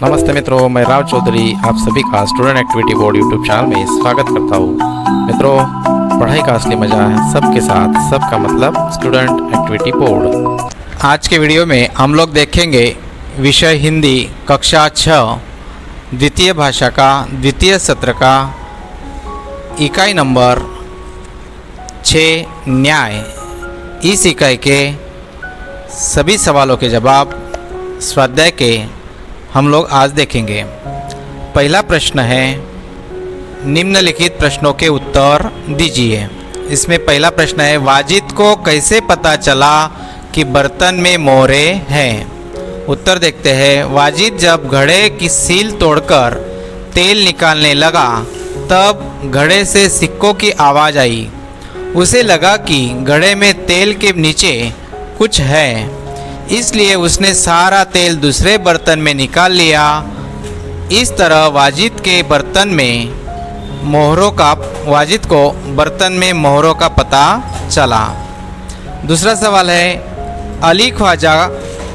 नमस्ते मित्रों, मैं राव चौधरी आप सभी का student activity board YouTube channel में स्वागत करता हूँ। मित्रों, पढ़ाई का असली मजा है सबके साथ, सबका मतलब स्टूडेंट एक्टिविटी बोर्ड। आज के वीडियो में हम लोग देखेंगे विषय हिंदी कक्षा 6 द्वितीय भाषा का द्वितीय सत्र का इकाई नंबर 6 न्याय। इस इकाई के सभी सवालों के जवाब स्वाध्याय के हम लोग आज देखेंगे। पहला प्रश्न है, निम्नलिखित प्रश्नों के उत्तर दीजिए। इसमें पहला प्रश्न है, वाजिद को कैसे पता चला कि बर्तन में मोहरे हैं? उत्तर देखते हैं। वाजिद जब घड़े की सील तोड़कर तेल निकालने लगा तब घड़े से सिक्कों की आवाज़ आई। उसे लगा कि घड़े में तेल के नीचे कुछ है, इसलिए उसने सारा तेल दूसरे बर्तन में निकाल लिया। इस तरह वाजिद को बर्तन में मोहरों का पता चला। दूसरा सवाल है, अली ख्वाजा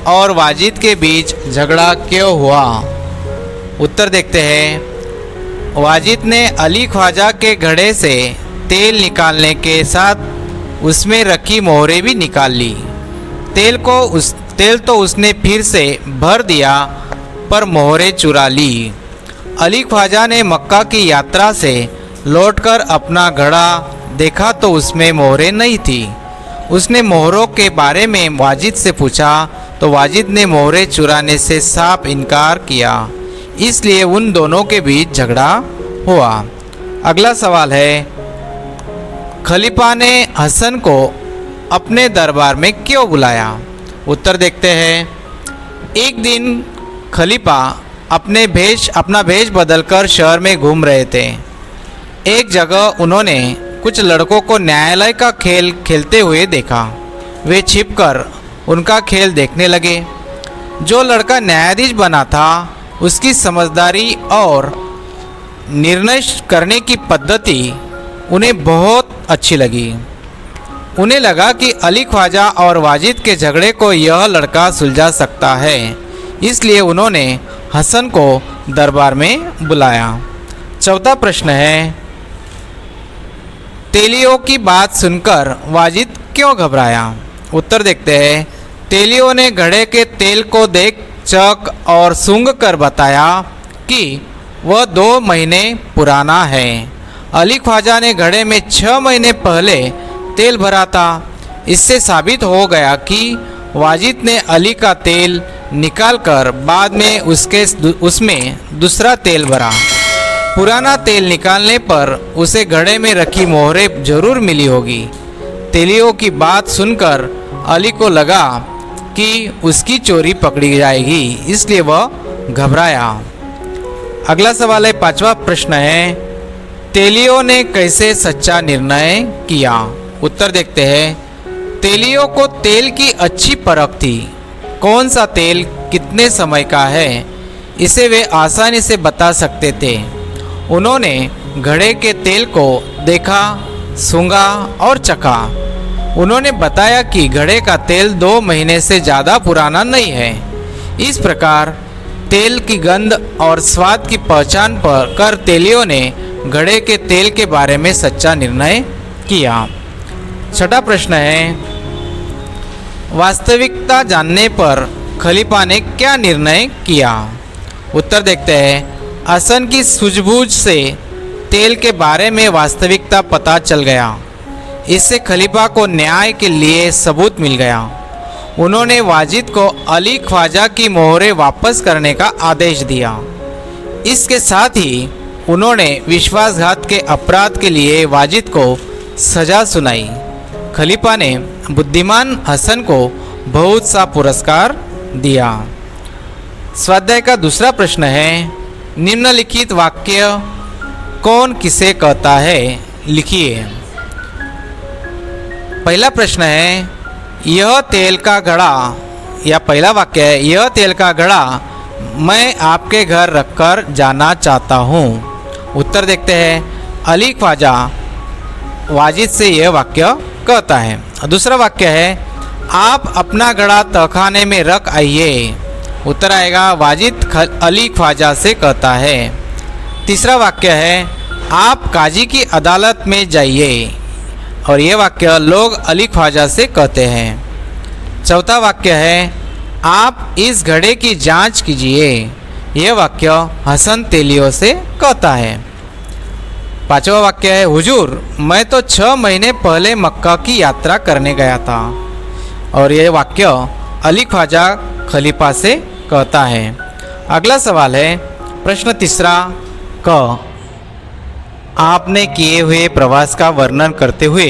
और वाजिद के बीच झगड़ा क्यों हुआ? उत्तर देखते हैं। वाजिद ने अली ख्वाजा के घड़े से तेल निकालने के साथ उसमें रखी मोहरें भी निकाल ली। तेल तो उसने फिर से भर दिया पर मोहरें चुरा ली। अली ख्वाजा ने मक्का की यात्रा से लौटकर अपना घड़ा देखा तो उसमें मोहरें नहीं थी। उसने मोहरों के बारे में वाजिद से पूछा तो वाजिद ने मोहरें चुराने से साफ इनकार किया, इसलिए उन दोनों के बीच झगड़ा हुआ। अगला सवाल है, खलीफा ने हसन को अपने दरबार में क्यों बुलाया? उत्तर देखते हैं। एक दिन खलीफा अपना भेष बदलकर शहर में घूम रहे थे। एक जगह उन्होंने कुछ लड़कों को न्यायालय का खेल खेलते हुए देखा। वे छिपकर उनका खेल देखने लगे। जो लड़का न्यायाधीश बना था उसकी समझदारी और निर्णय करने की पद्धति उन्हें बहुत अच्छी लगी। उन्हें लगा कि अली ख्वाजा और वाजिद के झगड़े को यह लड़का सुलझा सकता है, इसलिए उन्होंने हसन को दरबार में बुलाया। चौथा प्रश्न है, तेलियों की बात सुनकर वाजिद क्यों घबराया? उत्तर देखते हैं। तेलियों ने घड़े के तेल को देख चख और सूंघ कर बताया कि वह 2 महीने पुराना है। अली ख्वाजा ने घड़े में 6 महीने पहले तेल भरा था। इससे साबित हो गया कि वाजिद ने अली का तेल निकालकर बाद में उसमें दूसरा तेल भरा। पुराना तेल निकालने पर उसे घड़े में रखी मोहरें जरूर मिली होगी। तेलियों की बात सुनकर अली को लगा कि उसकी चोरी पकड़ी जाएगी, इसलिए वह घबराया। अगला सवाल है, 5वां प्रश्न है, तेलियों ने कैसे सच्चा निर्णय किया? उत्तर देखते हैं। तेलियों को तेल की अच्छी परख थी। कौन सा तेल कितने समय का है इसे वे आसानी से बता सकते थे। उन्होंने घड़े के तेल को देखा, सूंघा और चखा। उन्होंने बताया कि घड़े का तेल 2 महीने से ज़्यादा पुराना नहीं है। इस प्रकार तेल की गंध और स्वाद की पहचान कर तेलियों ने घड़े के तेल के बारे में सच्चा निर्णय किया। 6वां प्रश्न है, वास्तविकता जानने पर खलीफा ने क्या निर्णय किया? उत्तर देखते हैं। हसन की सूझबूझ से तेल के बारे में वास्तविकता पता चल गया। इससे खलीफा को न्याय के लिए सबूत मिल गया। उन्होंने वाजिद को अली ख्वाजा की मोहरें वापस करने का आदेश दिया। इसके साथ ही उन्होंने विश्वासघात के अपराध के लिए वाजिद को सजा सुनाई। खलीफा ने बुद्धिमान हसन को बहुत सा पुरस्कार दिया। स्वाध्याय का दूसरा प्रश्न है, निम्नलिखित वाक्य कौन किसे कहता है? लिखिए। पहला प्रश्न है, यह तेल का घड़ा, या पहला वाक्य है, यह तेल का घड़ा मैं आपके घर रखकर जाना चाहता हूँ। उत्तर देखते हैं। अली ख्वाजा वाजिद से यह वाक्य कहता है। दूसरा वाक्य है, आप अपना घड़ा तहखाने में रख आइए। उत्तर आएगा वाजिद अली ख्वाजा से कहता है। तीसरा वाक्य है आप काजी की अदालत में जाइए, और ये वाक्य लोग अली ख्वाजा से कहते हैं। चौथा वाक्य है आप इस घड़े की जांच कीजिए, यह वाक्य हसन तेलियो से कहता है। पांचवा वाक्य है हुजूर मैं तो 6 महीने पहले मक्का की यात्रा करने गया था, और यह वाक्य अली ख्वाजा खलीफा से कहता है। अगला सवाल है प्रश्न तीसरा क आपने किए हुए प्रवास का वर्णन करते हुए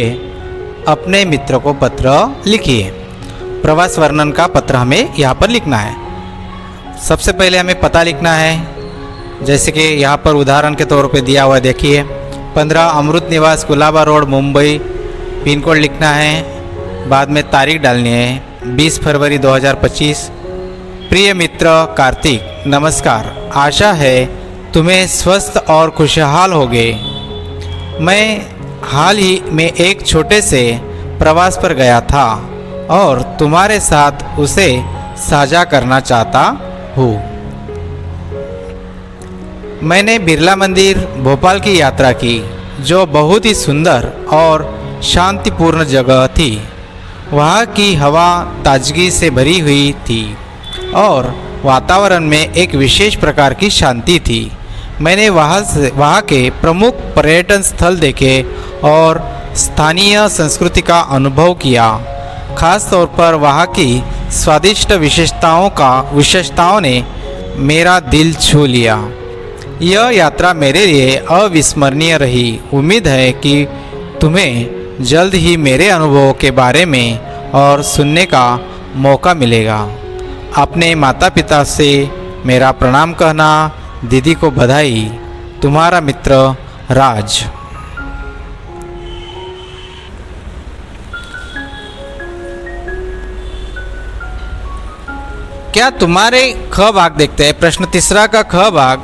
अपने मित्र को पत्र लिखिए। प्रवास वर्णन का पत्र हमें यहाँ पर लिखना है। सबसे पहले हमें पता लिखना है, जैसे कि यहाँ पर उदाहरण के तौर पे दिया हुआ देखिए 15 अमृत निवास Gulaba road Mumbai, pin code लिखना है, बाद में तारीख डालनी है 20 फरवरी 2025। प्रिय मित्र कार्तिक नमस्कार, आशा है तुम्हें स्वस्थ और खुशहाल होगे। मैं हाल ही में एक छोटे से प्रवास पर गया था और तुम्हारे साथ उसे साझा करना चाहता हूँ। मैंने बिरला मंदिर भोपाल की यात्रा की, जो बहुत ही सुंदर और शांतिपूर्ण जगह थी। वहाँ की हवा ताजगी से भरी हुई थी और वातावरण में एक विशेष प्रकार की शांति थी। मैंने वहाँ के प्रमुख पर्यटन स्थल देखे और स्थानीय संस्कृति का अनुभव किया। खास तौर पर वहाँ की स्वादिष्ट विशेषताओं ने मेरा दिल छू लिया। यह यात्रा मेरे लिए अविस्मरणीय रही। उम्मीद है कि तुम्हें जल्द ही मेरे अनुभवों के बारे में और सुनने का मौका मिलेगा। अपने माता पिता से मेरा प्रणाम कहना, दीदी को बधाई। तुम्हारा मित्र राज। क्या तुम्हारे ख भाग देखते हैं। प्रश्न तीसरा का ख भाग,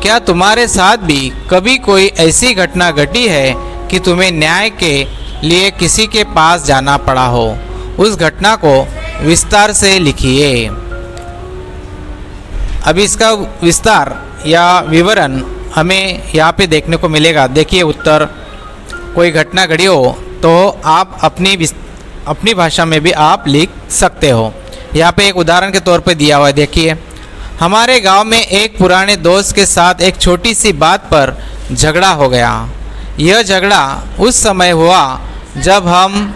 क्या तुम्हारे साथ भी कभी कोई ऐसी घटना घटी है कि तुम्हें न्याय के लिए किसी के पास जाना पड़ा हो। उस घटना को विस्तार से लिखिए। अभी इसका विस्तार या विवरण हमें यहाँ पे देखने को मिलेगा। देखिए उत्तर, कोई घटना घटी हो तो आप अपनी भाषा में भी आप लिख सकते हो। यहाँ पे एक उदाहरण के तौर पे दिया हुआ है। देखिए हमारे गांव में एक पुराने दोस्त के साथ एक छोटी सी बात पर झगड़ा हो गया। यह झगड़ा उस समय हुआ जब हम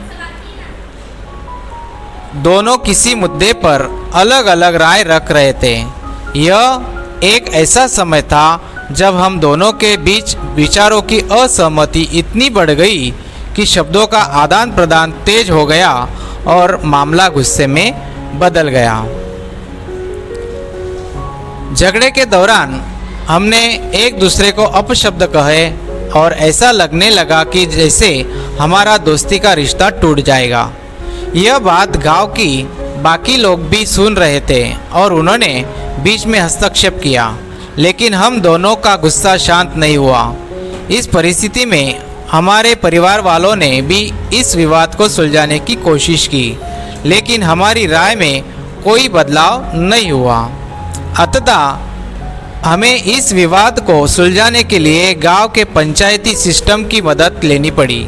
दोनों किसी मुद्दे पर अलग अलग राय रख रहे थे। यह एक ऐसा समय था जब हम दोनों के बीच विचारों की असहमति इतनी बढ़ गई कि शब्दों का आदान प्रदान तेज हो गया और मामला गुस्से में बदल गया। झगड़े के दौरान हमने एक दूसरे को अपशब्द कहे और ऐसा लगने लगा कि जैसे हमारा दोस्ती का रिश्ता टूट जाएगा। यह बात गांव की बाकी लोग भी सुन रहे थे और उन्होंने बीच में हस्तक्षेप किया, लेकिन हम दोनों का गुस्सा शांत नहीं हुआ। इस परिस्थिति में हमारे परिवार वालों ने भी इस विवाद को सुलझाने की कोशिश की, लेकिन हमारी राय में कोई बदलाव नहीं हुआ। अतः हमें इस विवाद को सुलझाने के लिए गांव के पंचायती सिस्टम की मदद लेनी पड़ी।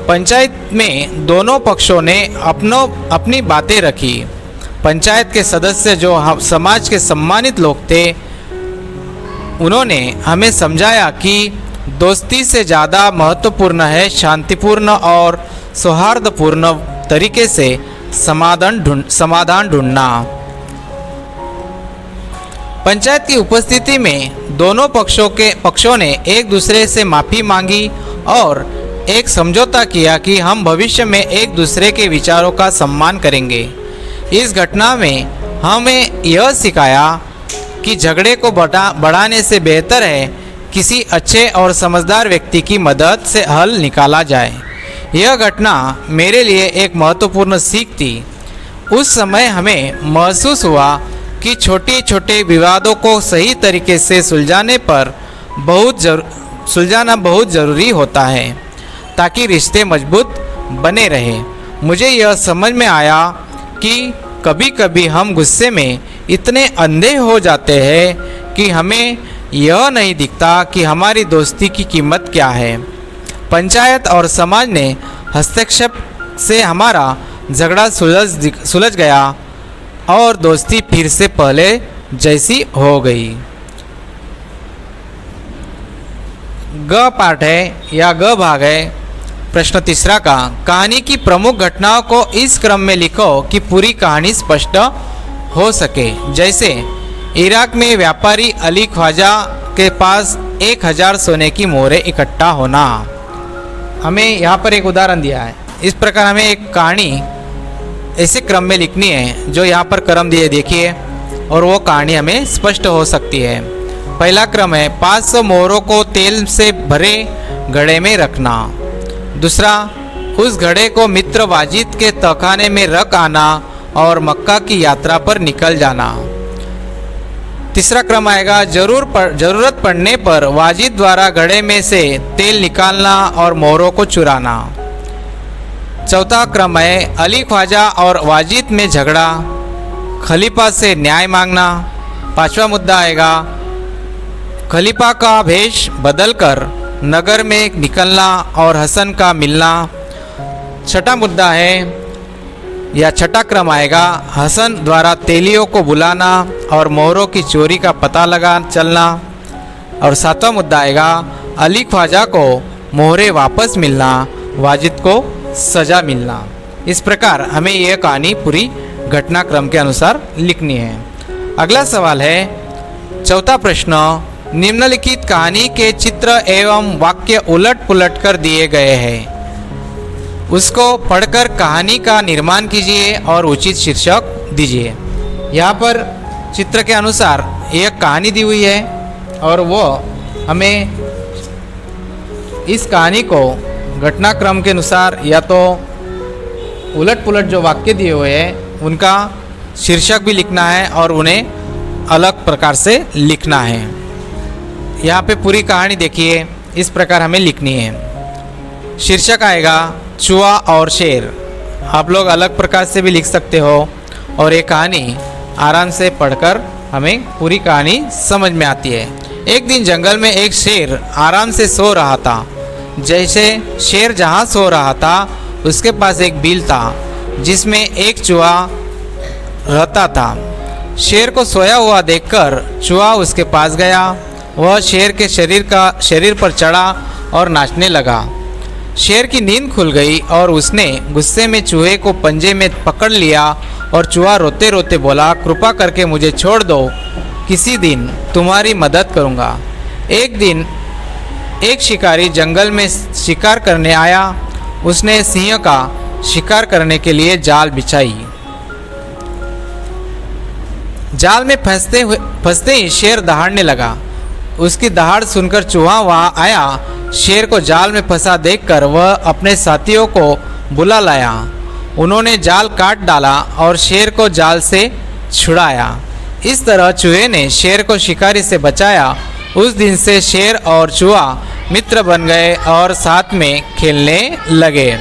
पंचायत में दोनों पक्षों ने अपनी बातें रखी। पंचायत के सदस्य जो समाज के सम्मानित लोग थे, उन्होंने हमें समझाया कि दोस्ती से ज़्यादा महत्वपूर्ण है शांतिपूर्ण और सौहार्दपूर्ण तरीके से समाधान ढूंढना। पंचायत की उपस्थिति में दोनों पक्षों ने एक दूसरे से माफ़ी मांगी और एक समझौता किया कि हम भविष्य में एक दूसरे के विचारों का सम्मान करेंगे। इस घटना में हमें यह सिखाया कि झगड़े को बढ़ाने से बेहतर है किसी अच्छे और समझदार व्यक्ति की मदद से हल निकाला जाए। यह घटना मेरे लिए एक महत्वपूर्ण सीख थी। उस समय हमें महसूस हुआ कि छोटे छोटे विवादों को सही तरीके से सुलझाना बहुत ज़रूरी होता है ताकि रिश्ते मजबूत बने रहे। मुझे यह समझ में आया कि कभी कभी हम गुस्से में इतने अंधे हो जाते हैं कि हमें यह नहीं दिखता कि हमारी दोस्ती की कीमत क्या है। पंचायत और समाज ने हस्तक्षेप से हमारा झगड़ा सुलझ गया और दोस्ती फिर से पहले जैसी हो गई। ग पार्ट है या ग भाग है प्रश्न तीसरा का। कहानी की प्रमुख घटनाओं को इस क्रम में लिखो कि पूरी कहानी स्पष्ट हो सके। जैसे इराक में व्यापारी अली ख्वाजा के पास 1000 सोने की मोहरें इकट्ठा होना। हमें यहाँ पर एक उदाहरण दिया है। इस प्रकार हमें एक कहानी ऐसे क्रम में लिखनी है जो यहाँ पर क्रम दिए देखिए, और वो कहानी हमें स्पष्ट हो सकती है। पहला क्रम है 500 मोहरों को तेल से भरे घड़े में रखना। दूसरा, उस घड़े को मित्र वाजिद के तहखाने में रख आना और मक्का की यात्रा पर निकल जाना। तीसरा क्रम आएगा जरूरत पड़ने पर वाजिद द्वारा घड़े में से तेल निकालना और मोहरों को चुराना। चौथा क्रम है अली ख्वाजा और वाजिद में झगड़ा, खलीफा से न्याय मांगना। पांचवा मुद्दा आएगा खलीफा का भेष बदलकर नगर में निकलना और हसन का मिलना। छठा मुद्दा है या छठा क्रम आएगा हसन द्वारा तेलियों को बुलाना और मोहरों की चोरी का पता लगा चलना। और सातवां मुद्दा आएगा अली ख्वाजा को मोहरें वापस मिलना, वाजिद को सजा मिलना। इस प्रकार हमें यह कहानी पूरी घटनाक्रम के अनुसार लिखनी है। अगला सवाल है चौथा प्रश्न, निम्नलिखित कहानी के चित्र एवं वाक्य उलट पुलट कर दिए गए हैं, उसको पढ़कर कहानी का निर्माण कीजिए और उचित शीर्षक दीजिए। यहाँ पर चित्र के अनुसार एक कहानी दी हुई है और वो हमें इस कहानी को घटनाक्रम के अनुसार या तो उलट पुलट जो वाक्य दिए हुए हैं उनका शीर्षक भी लिखना है और उन्हें अलग प्रकार से लिखना है। यहाँ पे पूरी कहानी देखिए, इस प्रकार हमें लिखनी है। शीर्षक आएगा चूहा और शेर। आप लोग अलग प्रकार से भी लिख सकते हो और ये कहानी आराम से पढ़कर हमें पूरी कहानी समझ में आती है। एक दिन जंगल में एक शेर आराम से सो रहा था। जैसे शेर जहाँ सो रहा था उसके पास एक बिल था जिसमें एक चूहा रहता था। शेर को सोया हुआ देखकर चूहा उसके पास गया। वह शेर के शरीर पर चढ़ा और नाचने लगा। शेर की नींद खुल गई और उसने गुस्से में चूहे को पंजे में पकड़ लिया और चूहा रोते रोते बोला, कृपा करके मुझे छोड़ दो, किसी दिन तुम्हारी मदद करूँगा। एक दिन एक शिकारी जंगल में शिकार करने आया। उसने सिंह का शिकार करने के लिए जाल बिछाई। जाल में फंसते ही शेर दहाड़ने लगा। उसकी दहाड़ सुनकर चूहा वहाँ आया। शेर को जाल में फंसा देखकर वह अपने साथियों को बुला लाया। उन्होंने जाल काट डाला और शेर को जाल से छुड़ाया। इस तरह चूहे ने शेर को शिकारी से बचाया। उस दिन से शेर और चूहा मित्र बन गए और साथ में खेलने लगे।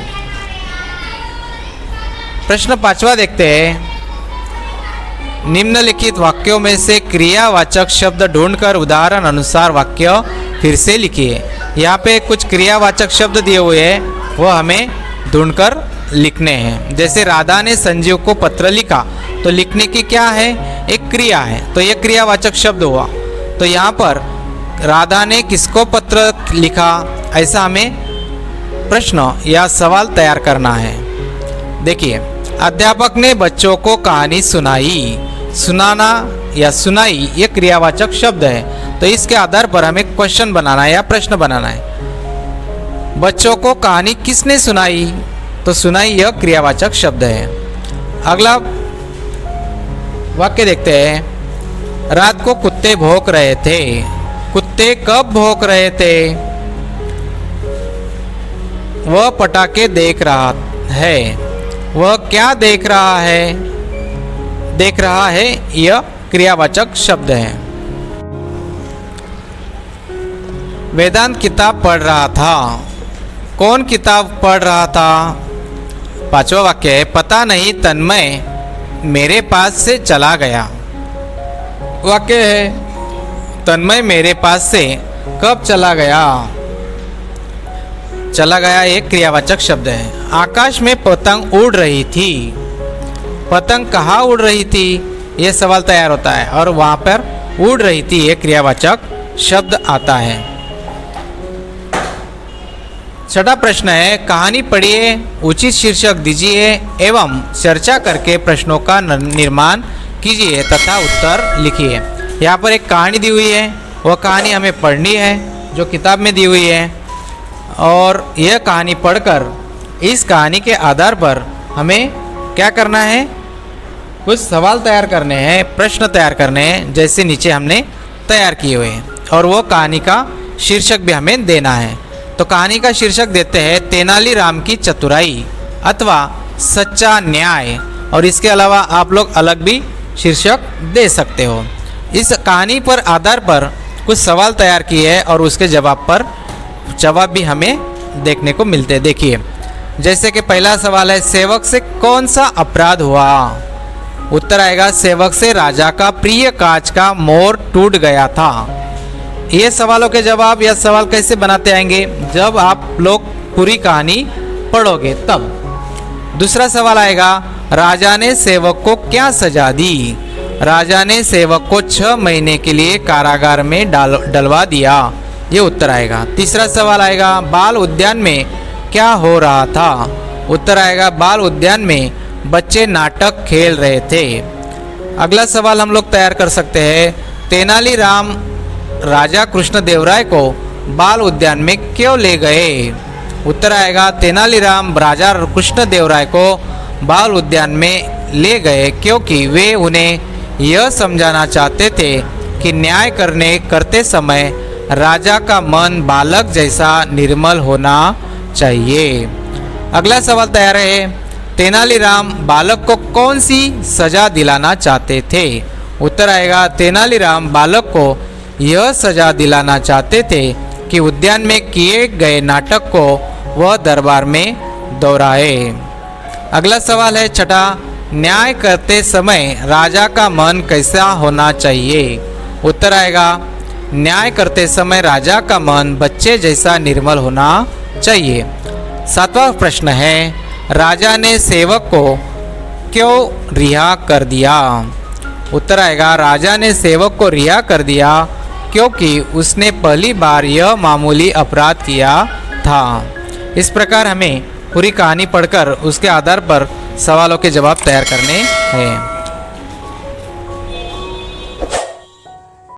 प्रश्न पांचवा देखते हैं। निम्नलिखित वाक्यों में से क्रियावाचक शब्द ढूंढकर उदाहरण अनुसार वाक्य फिर से लिखिए। यहाँ पे कुछ क्रियावाचक शब्द दिए हुए हैं, वो हमें ढूंढकर लिखने हैं। जैसे राधा ने संजीव को पत्र लिखा, तो लिखने की क्या है, एक क्रिया है, तो यह क्रियावाचक शब्द हुआ। तो यहाँ पर राधा ने किसको पत्र लिखा, ऐसा हमें प्रश्न या सवाल तैयार करना है। देखिए, अध्यापक ने बच्चों को कहानी सुनाई। सुनाना या सुनाई ये क्रियावाचक शब्द है, तो इसके आधार पर हमें क्वेश्चन बनाना है या प्रश्न बनाना है। बच्चों को कहानी किसने सुनाई, तो सुनाई यह क्रियावाचक शब्द है। अगला वाक्य देखते हैं। रात को कुत्ते भौंक रहे थे। कुत्ते कब भौंक रहे थे, वह पटाखे देख रहा है। वह क्या देख रहा है, देख रहा है यह क्रियावाचक शब्द है। वेदांत किताब पढ़ रहा था। कौन किताब पढ़ रहा था। पांचवा वाक्य है, पता नहीं तन्मय मेरे पास से चला गया। वाक्य है तन्मय मेरे पास से कब चला गया। चला गया एक क्रियावाचक शब्द है। आकाश में पतंग उड़ रही थी। पतंग कहाँ उड़ रही थी, यह सवाल तैयार होता है और वहाँ पर उड़ रही थी एक क्रियावाचक शब्द आता है। छठा प्रश्न है कहानी पढ़िए, उचित शीर्षक दीजिए एवं चर्चा करके प्रश्नों का निर्माण कीजिए तथा उत्तर लिखिए। यहाँ पर एक कहानी दी हुई है, वह कहानी हमें पढ़नी है जो किताब में दी हुई है और यह कहानी पढ़कर इस कहानी के आधार पर हमें क्या करना है, कुछ सवाल तैयार करने हैं, प्रश्न तैयार करने हैं जैसे नीचे हमने तैयार किए हुए हैं और वो कहानी का शीर्षक भी हमें देना है। तो कहानी का शीर्षक देते हैं तेनालीराम की चतुराई अथवा सच्चा न्याय और इसके अलावा आप लोग अलग भी शीर्षक दे सकते हो। इस कहानी पर आधार पर कुछ सवाल तैयार किए हैं और उसके जवाब भी हमें देखने को मिलते हैं। देखिए जैसे कि पहला सवाल है सेवक से कौन सा अपराध हुआ। उत्तर आएगा सेवक से राजा का प्रिय कांच का मोर टूट गया था। ये सवालों के जवाब या सवाल कैसे बनाते आएंगे, जब आप लोग पूरी कहानी पढ़ोगे तब। दूसरा सवाल आएगा राजा ने सेवक को क्या सजा दी। राजा ने सेवक को 6 महीने के लिए कारागार में डलवा दिया, ये उत्तर आएगा। तीसरा सवाल आएगा बाल उद्यान में क्या हो रहा था। उत्तर आएगा बाल उद्यान में बच्चे नाटक खेल रहे थे। अगला सवाल हम लोग तैयार कर सकते हैं तेनालीराम राजा कृष्णदेवराय को बाल उद्यान में क्यों ले गए। उत्तर आएगा तेनालीराम राजा कृष्णदेवराय को बाल उद्यान में ले गए क्योंकि वे उन्हें यह समझाना चाहते थे कि न्याय करते समय राजा का मन बालक जैसा निर्मल होना चाहिए। अगला सवाल तैयार है तेनालीराम बालक को कौन सी सजा दिलाना चाहते थे। उत्तर आएगा तेनालीराम बालक को यह सजा दिलाना चाहते थे कि उद्यान में किए गए नाटक को वह दरबार में दोहराए। अगला सवाल है छठा न्याय करते समय राजा का मन कैसा होना चाहिए। उत्तर आएगा न्याय करते समय राजा का मन बच्चे जैसा निर्मल होना चाहिए। सातवां प्रश्न है राजा ने सेवक को क्यों रिहा कर दिया। उत्तर आएगा राजा ने सेवक को रिहा कर दिया क्योंकि उसने पहली बार यह मामूली अपराध किया था। इस प्रकार हमें पूरी कहानी पढ़कर उसके आधार पर सवालों के जवाब तैयार करने हैं।